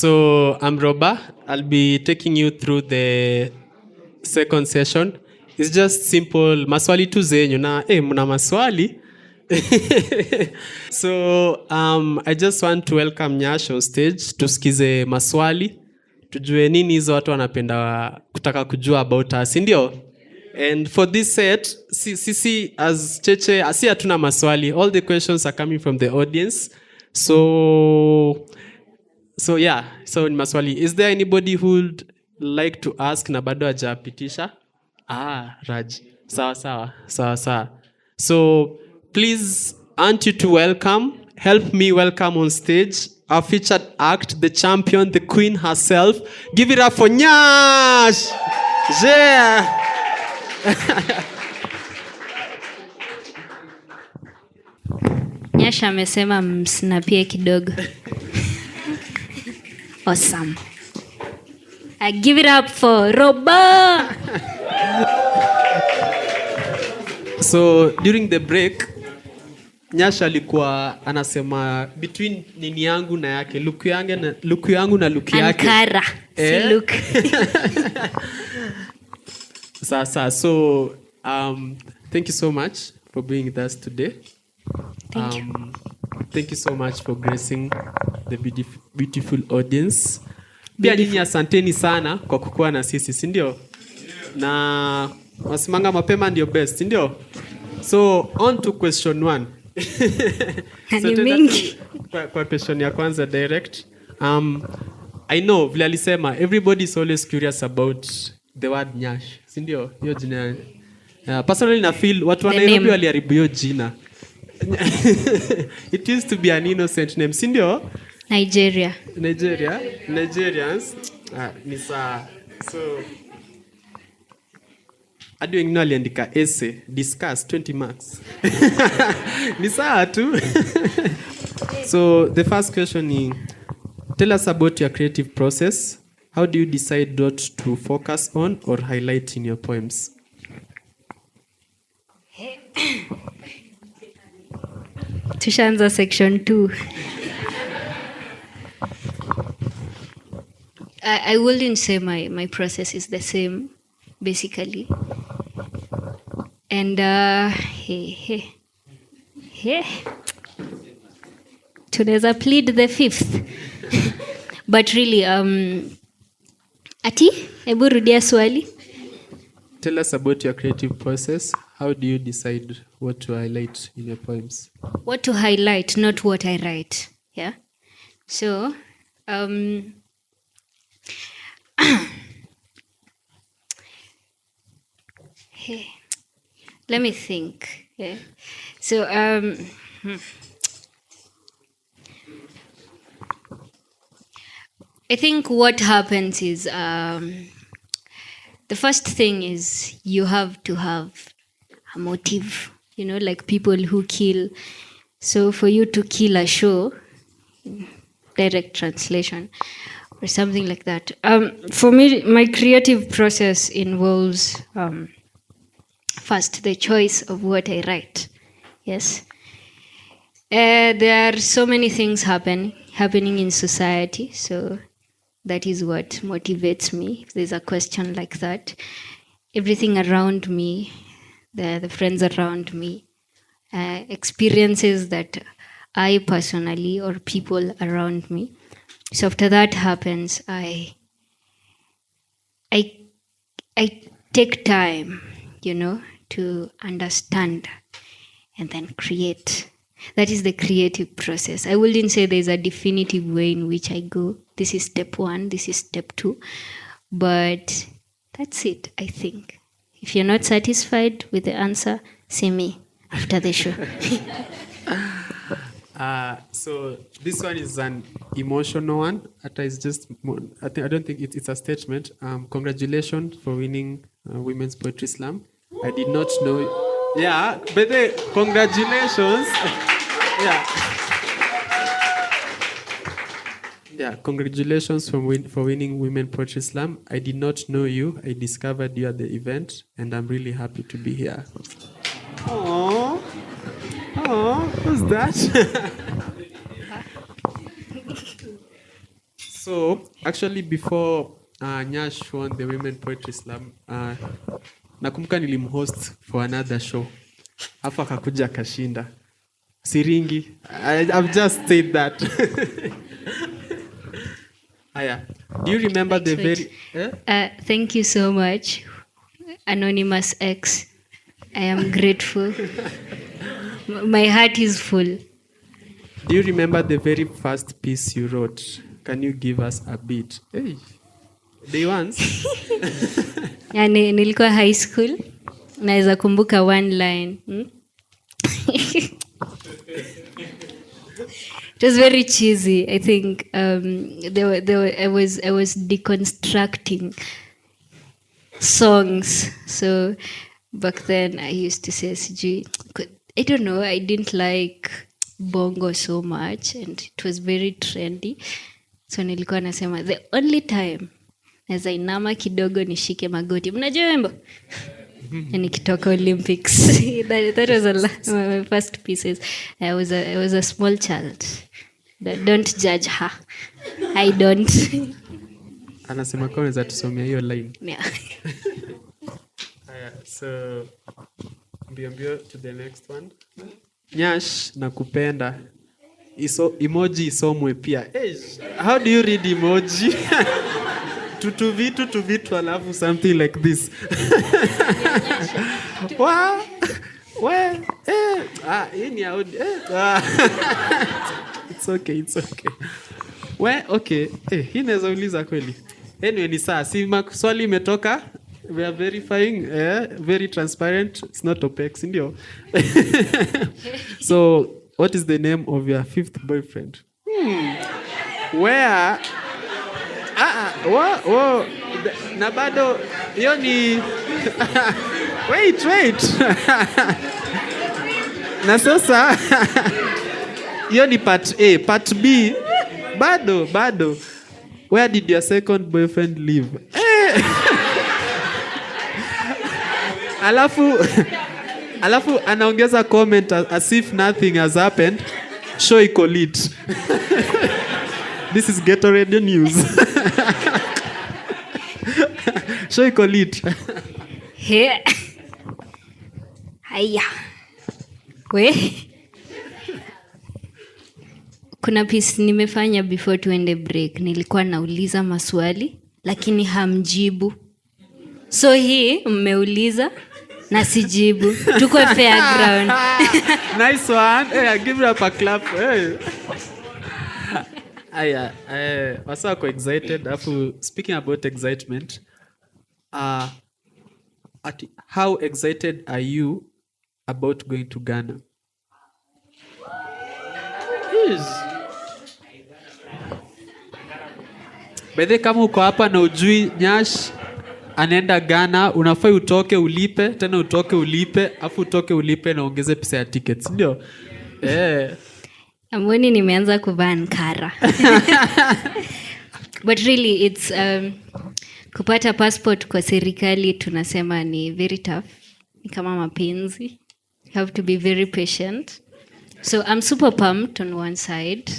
So I'm Robbah. I'll be taking you through the second session. It's just simple maswali tu zenyu na mna maswali. So I just want to welcome Nyash on stage. Tusikize maswali. Tujue nini hizo watu wanapenda kutaka kujua about us, ndio? And for this set, sisi as Cheche, asi hatuna maswali. All the questions are coming from the audience. So in maswali, is there anybody who would like to ask na bado hajapitisha? Raj. Sawa. So please, aren't you to welcome, help me welcome on stage our featured act, the champion, the queen herself. Give it up for Nyash! Yeah! Nyash amesema msnapie kidogo. Awesome. I give it up for Robbah. So during the break, Nyash alikuwa anasema between nini yangu na yake, luku yangu na luku yake. Ankara, si look. So thank you so much for being with us today. Thank you. Thank you so much for gracing the beautiful audience. Pia nyinyi asanteni sana kwa kukua na sisi, si ndio? Na wasimanga mapema ndio best, si ndio? So on to question 1. Kwa question ya kwanza direct. I know vile alisema everybody is always curious about the word Nyash, si ndio? Hiyo jina. Personally na feel watu wa Nairobi waliharibu hiyo jina. It used to be an innocent name, si ndio? Nigerians. Ni saa. So hadi wengine waliandika essay, discuss 20 marks. Ni saa tu. So the first question is, tell us about your creative process. How do you decide what to focus on or highlight in your poems? Tushaanza section 2. I wouldn't say my process is the same, basically. And tunaweza plead the 5th. But really, hebu rudia swali. Tell us about your creative process. How do you decide what to highlight in your poems? What to highlight, not what I write. Yeah. So, let me think. Yeah. So, I think what happens is the first thing is you have to have a motive, like people who kill. So for you to kill a show, direct translation, or something like that. For me, my creative process involves first the choice of what I write. Yes. There are so many things happening in society, so that is what motivates me. If there's a question like that, everything around me, the friends around me, experiences that I personally or people around me. So after that happens, I take time, to understand and then create. That is the creative process. I wouldn't say there's a definitive way in which I go. This is step 1, this is step 2. But that's it, I think. If you're not satisfied with the answer, see me after the show. So this one is an emotional one. I don't think it's a statement. Congratulations for winning Women's Poetry Slam. I did not know. Yeah, but congratulations. Yeah, congratulations for winning Women Poetry Slam. I did not know you. I discovered you at the event, and I'm really happy to be here. Oh, who's that? So actually before Nyash won the Women Poetry Slam, nakumbuka nilimhost for another show. Afu akakuja akashinda. Siringi. I've just said that. Aya. Do you remember the very thank you so much, Anonymous X. I am grateful. My heart is full. Do you remember the very first piece you wrote? Can you give us a bit? Hey. Day once? Yani nilikuwa high school. Naweza kumbuka one line. It was very cheesy. I think I was deconstructing songs. So back then I used to say, I don't know, I didn't like bongo so much and it was very trendy. So nilikuwa nasema the only time naweza inama kidogo nishike magoti. Mnajua wimbo? Nikitoka Olympics. that was my first pieces. I was a small child. Don't judge her. I don't. Anasema kwa unaweza tusomea hiyo line. Yeah. So mbio to the next one. Nyash, nakupenda. Emoji isomwe pia. Hey, how do you read emoji? to vitu alafu something like this. Wow. Well, hii ni audio. It's okay. Well, okay. Hii naweza uliza kweli. Anyway, ni saa si swali imetoka. We are verifying, very transparent. It's not opaque, ndio. So, what is the name of your fifth boyfriend? Where? Whoa. Na bado, hiyo ni... Wait. Na sasa, hiyo ni part A. Part B, bado. Where did your second boyfriend live? Alafu anaongeza comment as if nothing has happened. Show iko lit. This is Gatorade news. Show iko lit. Haya. Kuna piece nimefanya before tuende break. Nilikuwa nauliza maswali lakini hamjibu. So hii mmeuliza na sijibu. Tuko fair ground. Nice one. Hey, give it a clap. Hey. Was so excited. Speaking about excitement, how excited are you about going to Ghana? By the kama uko hapa na ujui Nyash anaenda Ghana, unafai utoke ulipe, tena utoke ulipe, afu utoke ulipe na ongeze pesa ya tickets, ndio? Amoni nimeanza kuvaa Ankara. But really it's kupata passport kwa serikali tunasema ni very tough. Ni kama mapenzi. You have to be very patient. So I'm super pumped on one side,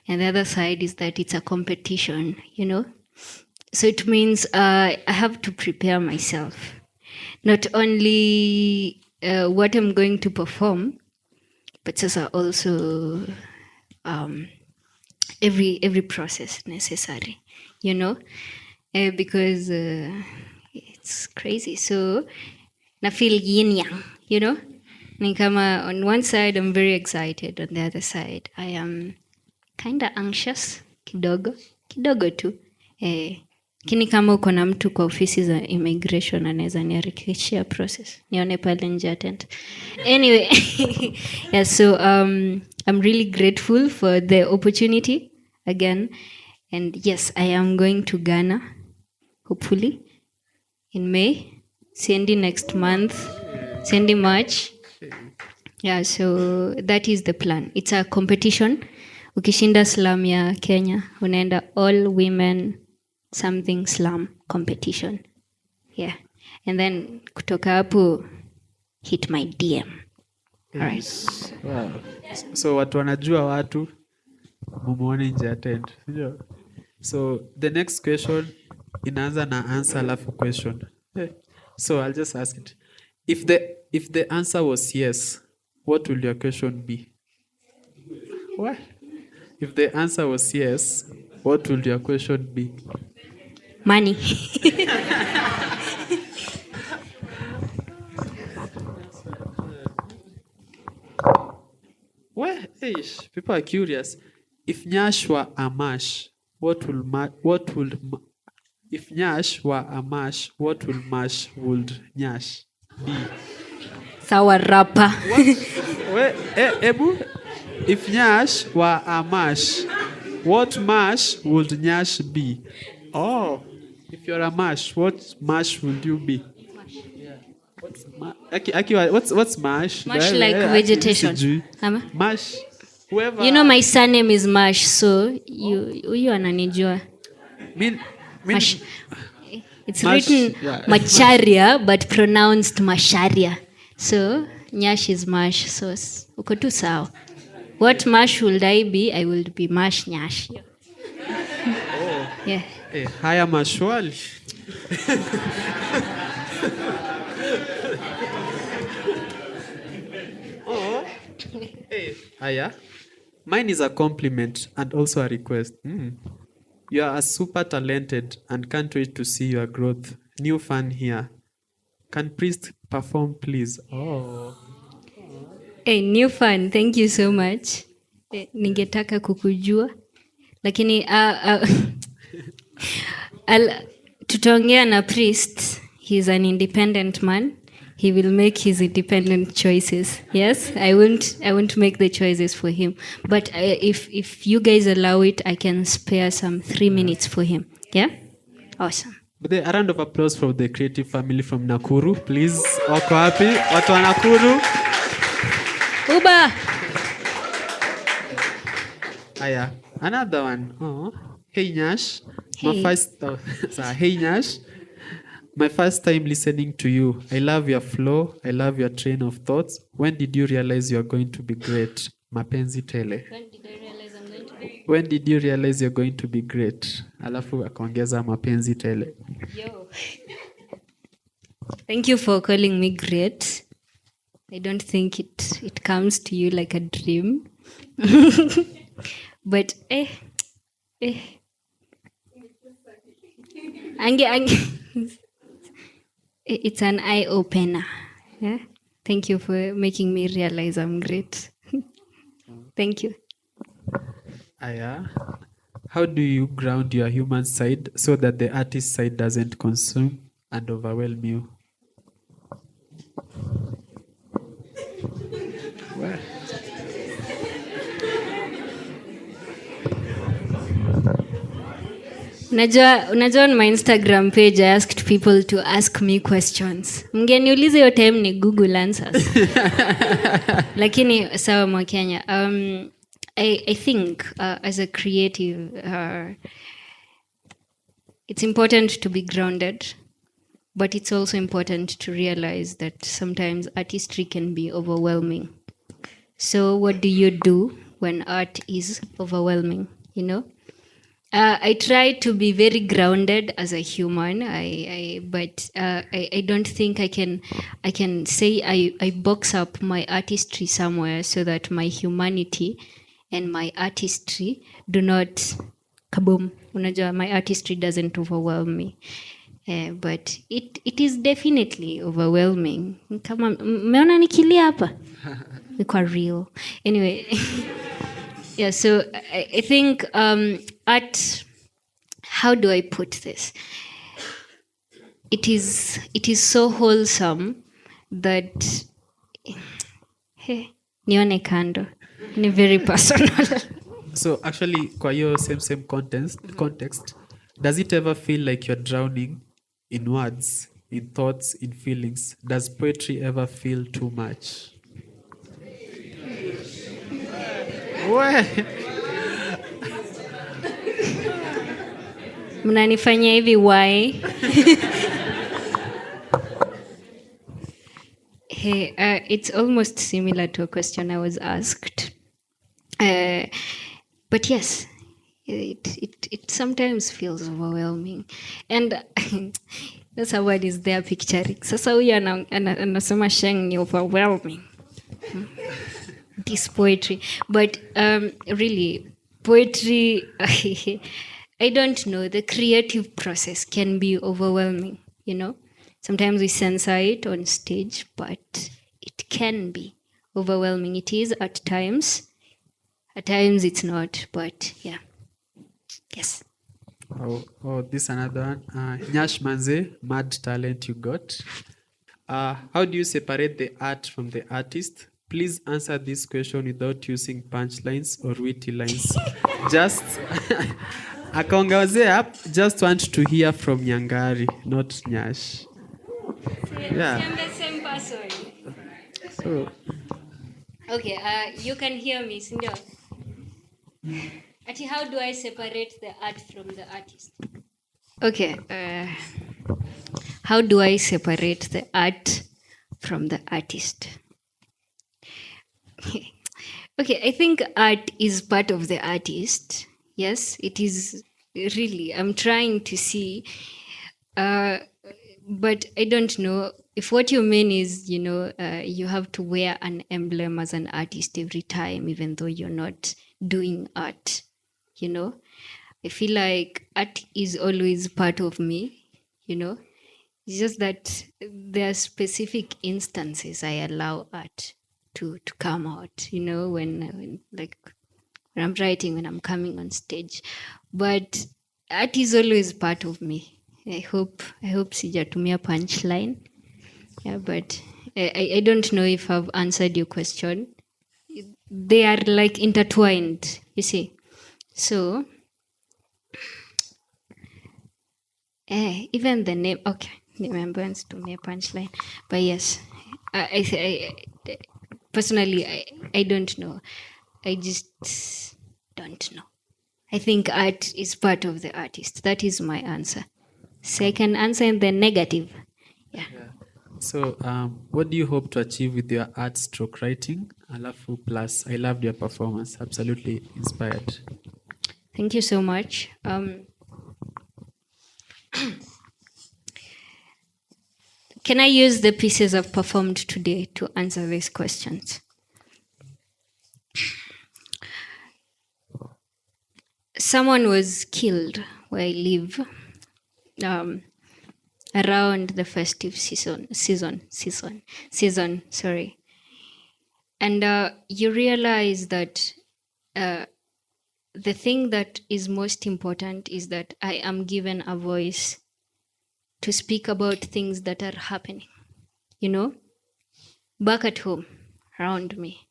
and the other side is that it's a competition, you know? So it means I have to prepare myself. Not only what I'm going to perform, but also every process necessary, you know? Because it's crazy. So na feel yin yang, you know? Nikama on one side I'm very excited, on the other side I am kind of anxious kidogo tu. Kini kama uko na mtu kwa ofisi za immigration anaweza niharakishia process nione pale nje tent. Anyway, yeah, so I'm really grateful for the opportunity again, and yes, I am going to Ghana hopefully in May. Siendi next month, siendi March. Yeah, so that is the plan. It's a competition. Ukishinda slam ya Kenya unaenda all women something slam competition. Yeah. And then kutoka hapo hit my DM. All right. Wow. So watu wanajua watu mumuone nje attend. Sio? So the next question inaanza na answer alafu question. So I'll just ask it. If the answer was yes, what will your question be? What? If the answer was yes, what will your question be? Money. Well, people are curious. If Nyash were a mash, if Nyash were a mash, what will mash would Nyash be? Sawa rapa. Well, Ebu, if Nyash were a mash, what mash would Nyash be? Oh, if you're a mash, what mash would you be? What's mash? Mash like vegetation. Ama? Mash. Whoever. You know my surname is Mash, so you ananijua. Mash. It's Mash, written yeah. Macharia but pronounced Masharia. So Nyash is Mash. So uko tu sawa. What Mash would I be? I would be Mash Nyash. Yeah. Haya maswali. Haya. Mine is a compliment and also a request. You are super talented and can't wait to see your growth. New fan here. Can priest perform, please? Oh. Hey, new fan, thank you so much. Ningetaka kukujua. Lakini tutaongea na priest. He's an independent man. He will make his independent choices. Yes, I won't make the choices for him. But if you guys allow it, I can spare some 3 minutes for him. Yeah? Awesome. But a round of applause for the creative family from Nakuru, please. Wako happy? Watu wa Nakuru? Uba! Aya, another one. Oh. Hey Nyash. Hey. Hey Nyash. My first time listening to you. I love your flow. I love your train of thoughts. When did you realize you are going to be great? Mapenzi tele. When did I realize I'm going to be? When did you realize you're going to be great? Alafu akaongeza mapenzi tele. Yo. Thank you for calling me great. I don't think it comes to you like a dream. But it's an eye opener. Yeah? Thank you for making me realize I'm great. Thank you. Aya. How do you ground your human side so that the artist side doesn't consume and overwhelm you? Well. Unajua on my Instagram page I asked people to ask me questions. Mngeniuliza hiyo time ni Google Answers. Lakini sawa mwa Kenya. I think as a creative it's important to be grounded, but it's also important to realize that sometimes artistry can be overwhelming. So what do you do when art is overwhelming, you know? I try to be very grounded as a human. But I don't think I can say I box up my artistry somewhere so that my humanity and my artistry do not kaboom. Unajua, my artistry doesn't overwhelm me. But it is definitely overwhelming. Kama mmeona nikilia hapa? Ni kwa real. Anyway. Yeah, so I think art, how do I put this? It is so wholesome that nione kando. Ni very personal. So actually, kwa hiyo same context, does it ever feel like you're drowning in words, in thoughts, in feelings? Does poetry ever feel too much? Mnanifanya hivi why? Hey, it's almost similar to a question I was asked. But yes, it sometimes feels overwhelming. And that's what is there picturing. Sasa huyu anasema Sheng ni overwhelming. This poetry. But really, poetry, I don't know, the creative process can be overwhelming, you know. Sometimes we censor it on stage, but it can be overwhelming. It is at times. At times it's not, but yeah. Yes. Oh, this another one. Nyash Manze, mad talent you got. How do you separate the art from the artist? Please answer this question without using punchlines or witty lines. Just akaongezea, just want to hear from Nyangari, not Nyash. Yeah. I'm the same person. So, Okay, you can hear me, Sinjo. Ati, how do I separate the art from the artist? Okay, how do I separate the art from the artist? Okay, I think art is part of the artist. Yes, it is really. I'm trying to see, but I don't know if what you mean is, you know, you have to wear an emblem as an artist every time, even though you're not doing art, you know. I feel like art is always part of me, you know. It's just that there are specific instances I allow art to come out, you know, when I'm writing, when I'm coming on stage. But art is always part of me. I hope sijatumia punchline. Yeah, but I don't know if I've answered your question. They are like intertwined, you see. So even the name, okay, remembrance to me punchline. But yes, I personally, I don't know. I just don't know. I think art is part of the artist. That is my answer. Second answer in the negative. Yeah. So, what do you hope to achieve with your art stroke writing? Alafu plus, I loved your performance. Absolutely inspired. Thank you so much. Can I use the pieces I've performed today to answer these questions? Someone was killed where I live around the festive season, sorry. And you realize that the thing that is most important is that I am given a voice to speak about things that are happening, you know, back at home, around me.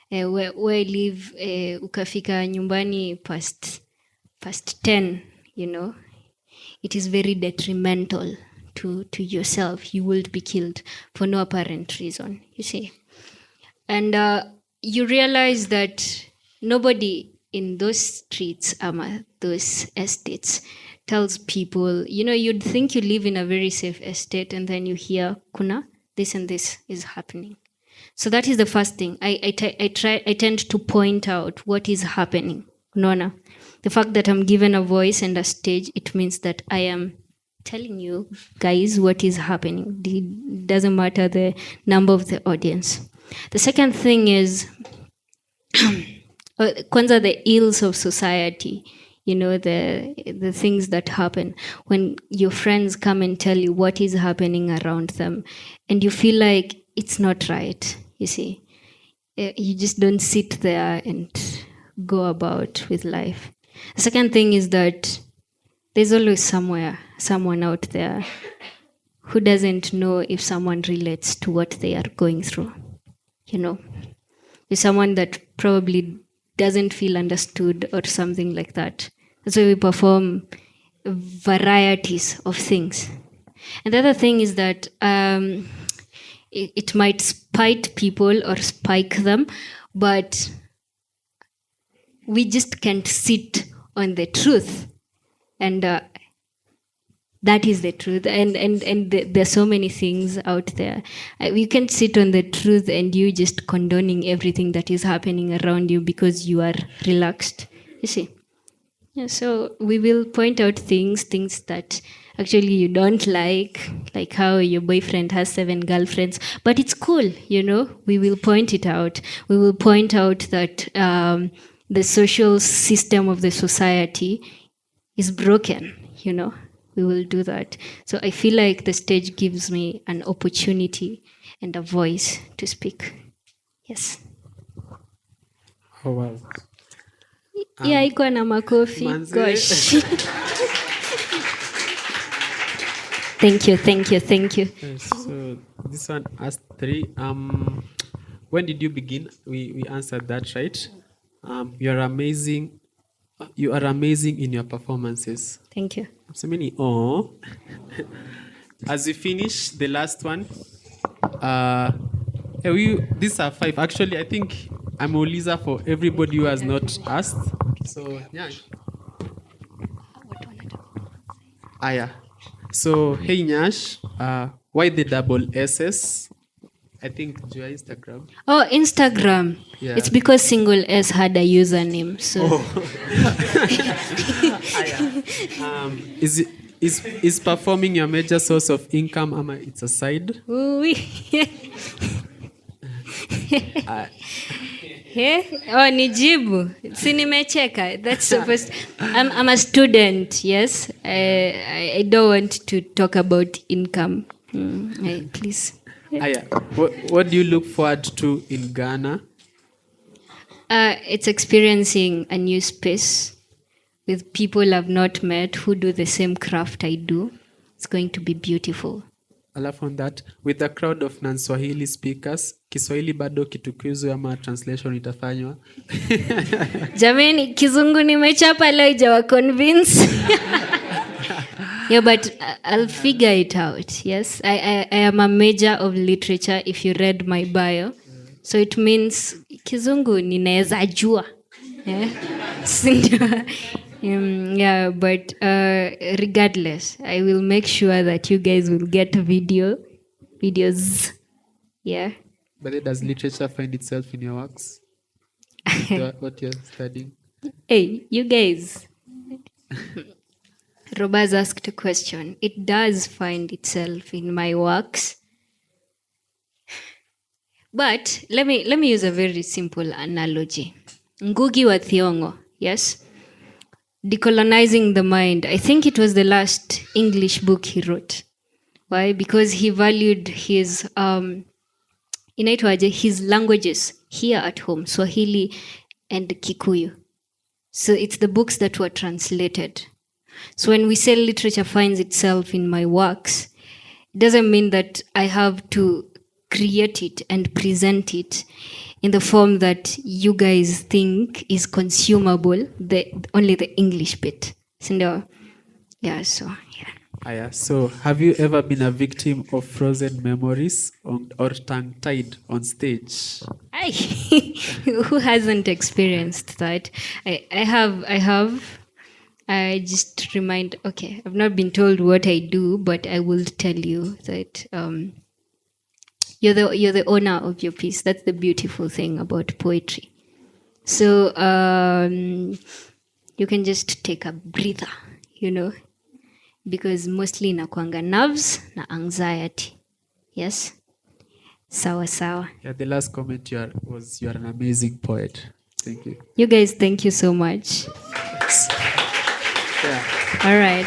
Where I live, ukafika nyumbani past 10, you know, it is very detrimental to yourself. You will be killed for no apparent reason, you see. And you realize that nobody in those streets, those estates, tells people, you know, you'd think you live in a very safe estate, and then you hear, kuna, this and this is happening. So that is the first thing. I tend to point out what is happening. Nona, the fact that I'm given a voice and a stage, it means that I am telling you guys what is happening. It doesn't matter the number of the audience. The second thing is, kwanza, the ills of society. You know, the things that happen when your friends come and tell you what is happening around them, and you feel like it's not right, you see. You just don't sit there and go about with life. The second thing is that there's always someone out there who doesn't know if someone relates to what they are going through, you know. There's someone that probably doesn't feel understood or something like that. That's why we perform varieties of things. And the other thing is that it might spite people or spike them, but we just can't sit on the truth. And that is the truth. And there's so many things out there. You can't sit on the truth and you just condoning everything that is happening around you because you are relaxed. You see? Yeah, so we will point out things that actually you don't like how your boyfriend has 7 girlfriends, but it's cool, you know. We will point it out. We will point out that the social system of the society is broken, you know. We will do that. So I feel like the stage gives me an opportunity and a voice to speak. Yes. Oh, wow. Yeah, iko na makofi. Manze. Gosh. Thank you. Yes, so this one asked 3. When did you begin? We answered that, right? You are amazing. You are amazing in your performances. Thank you. So many. Oh. As we finish the last one, these are 5. Actually, I think I'm Oliza for everybody who has not asked. So, yeah. Yeah. So, hey Nyash, why the double S's? I think your Instagram. Oh, Instagram. Yeah. It's because single S had a username. So Is performing your major source of income, ama it's a side? Nijibu. Si nimecheka. That's supposed. I'm a student. Yes. I don't want to talk about income. Please. What do you look forward to in Ghana? It's experiencing a new space with people I've not met who do the same craft I do. It's going to be beautiful. Alafu on that, with a crowd of non-Swahili speakers, Kiswahili bado kitukuzwe ama translation itafanywa? Jamani, kizungu nimechapa leo ijawa convince. Yeah, but I'll figure it out. Yes, I am a major of literature if you read my bio. So it means kizungu ninaweza jua. Yeah, but regardless, I will make sure that you guys will get videos. Yeah. But does literature find itself in your works? What you're studying? Hey, you guys. Robbah's asked a question. It does find itself in my works. But let me use a very simple analogy. Ngugi wa Thiong'o, yes? Decolonizing the Mind. I think it was the last English book he wrote. Why? Because he valued his his languages here at home, Swahili and Kikuyu. So it's the books that were translated. So when we say literature finds itself in my works, it doesn't mean that I have to create it and present it in the form that you guys think is consumable, only the English bit. Yeah, so yeah. So have you ever been a victim of frozen memories or tongue-tied on stage? Who hasn't experienced that? I have. I just remind, okay, I've not been told what I do, but I will tell you that you're the owner of your piece. That's the beautiful thing about poetry. So you can just take a breather, you know, because mostly inakuanga nerves na anxiety. Yes? Sawa. Yeah, the last comment was you're an amazing poet. Thank you. You guys, thank you so much. Yeah. All right.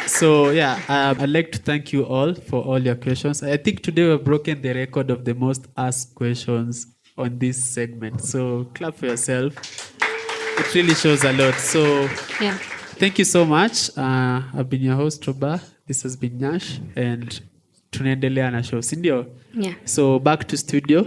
So yeah, I'd like to thank you all for all your questions. I think today we've broken the record of the most asked questions on this segment. So clap for yourself. It really shows a lot. So yeah. Thank you so much. I've been your host, Robbah. This has been Nyash, and tunaendelea na show, si ndio? Yeah. So back to studio.